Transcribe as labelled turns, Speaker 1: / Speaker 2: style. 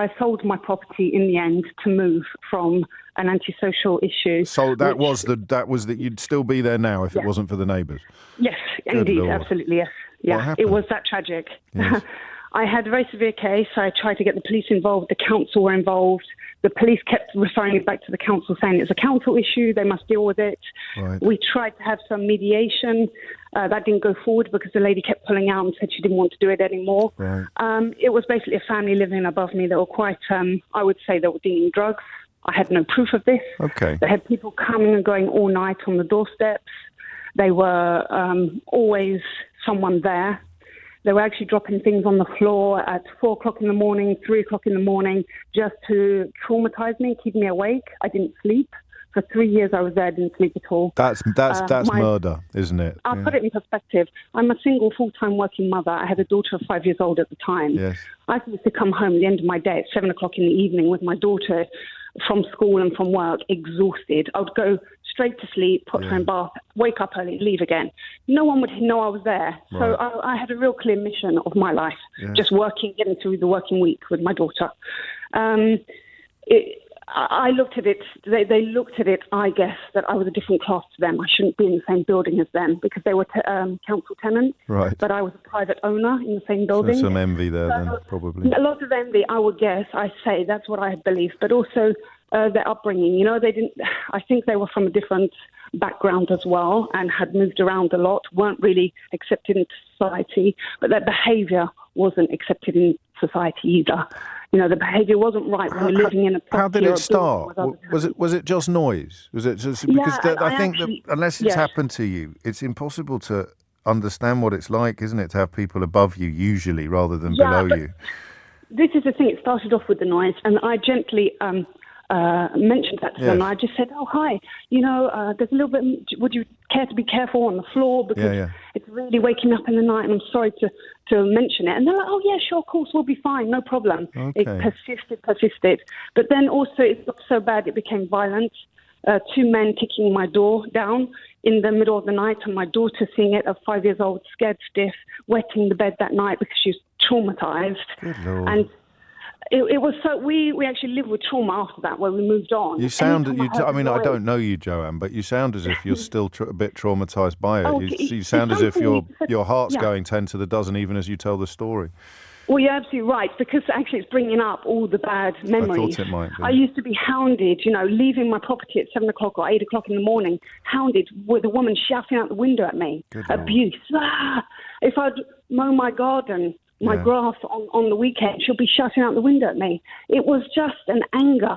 Speaker 1: I sold my property in the end to move from an antisocial issue.
Speaker 2: So that was that you'd still be there now if it wasn't for the neighbours?
Speaker 1: Yes,
Speaker 2: Good
Speaker 1: indeed,
Speaker 2: Lord.
Speaker 1: absolutely, yes.
Speaker 2: What
Speaker 1: Yeah,
Speaker 2: happened?
Speaker 1: it was that tragic.
Speaker 2: Yes.
Speaker 1: I had a very severe case. I tried to get the police involved. The council were involved. The police kept referring it back to the council, saying it's a council issue. They must deal with it.
Speaker 2: Right.
Speaker 1: We tried to have some mediation. That didn't go forward because the lady kept pulling out and said she didn't want to do it anymore.
Speaker 2: Right.
Speaker 1: It was basically a family living above me that were quite, I would say, they were dealing drugs. I had no proof of this.
Speaker 2: Okay.
Speaker 1: They had people coming and going all night on the doorsteps. They were always someone there. They were actually dropping things on the floor at 4 o'clock in the morning, 3 o'clock in the morning, just to traumatize me, keep me awake. I didn't sleep. For 3 years I was there, I didn't sleep at all.
Speaker 2: That's murder, isn't it?
Speaker 1: I'll put it in perspective. I'm a single full-time working mother. I had a daughter of 5 years old at the time.
Speaker 2: Yes.
Speaker 1: I used to come home at the end of my day at 7 o'clock in the evening with my daughter from school and from work, exhausted. I would go straight to sleep, put her in bath, wake up early, leave again. No one would know I was there.
Speaker 2: Right.
Speaker 1: So I had a real clear mission of my life, just working, getting through the working week with my daughter. I looked at it, they looked at it, I guess, that I was a different class to them. I shouldn't be in the same building as them because they were council tenants,
Speaker 2: Right.
Speaker 1: but I was a private owner in the same building.
Speaker 2: So some envy there then, probably.
Speaker 1: A lot of envy, I would guess. I say that's what I believe, but also their upbringing. You know, I think they were from a different background as well and had moved around a lot, weren't really accepted into society, but their behaviour wasn't accepted in society either. You know, the behaviour wasn't right when you're living in a property.
Speaker 2: How did it start? Was it just noise? Was it just because I think that unless it's happened to you, it's impossible to understand what it's like, isn't it, to have people above you usually rather than below you?
Speaker 1: This is the thing. It started off with the noise, and I gently mentioned that to them. I just said, "Oh, hi. You know, there's a little bit. Would you care to be careful on the floor because it's really waking me up in the night, and I'm sorry to mention it." And they're like, "Oh, yeah, sure, of course, we'll be fine, no problem."
Speaker 2: Okay.
Speaker 1: It persisted. But then also it got so bad it became violent. 2 men kicking my door down in the middle of the night, and my daughter seeing it at 5 years old, scared stiff, wetting the bed that night because she was traumatized.
Speaker 2: Good Lord.
Speaker 1: And it was so we actually lived with trauma after that when we moved on.
Speaker 2: You sound. I mean, I don't know you, Joanne, but you sound as if you're still a bit traumatised by it.
Speaker 1: Oh,
Speaker 2: you sound as if your heart's going 10 to the dozen, even as you tell the story.
Speaker 1: Well, you're absolutely right, because actually it's bringing up all the bad memories.
Speaker 2: I thought it might be.
Speaker 1: I used to be hounded, you know, leaving my property at 7 o'clock or 8 o'clock in the morning, hounded with a woman shouting out the window at me. Abuse. If I'd mow my garden, my grass on the weekend, she'll be shouting out the window at me. It was just an anger.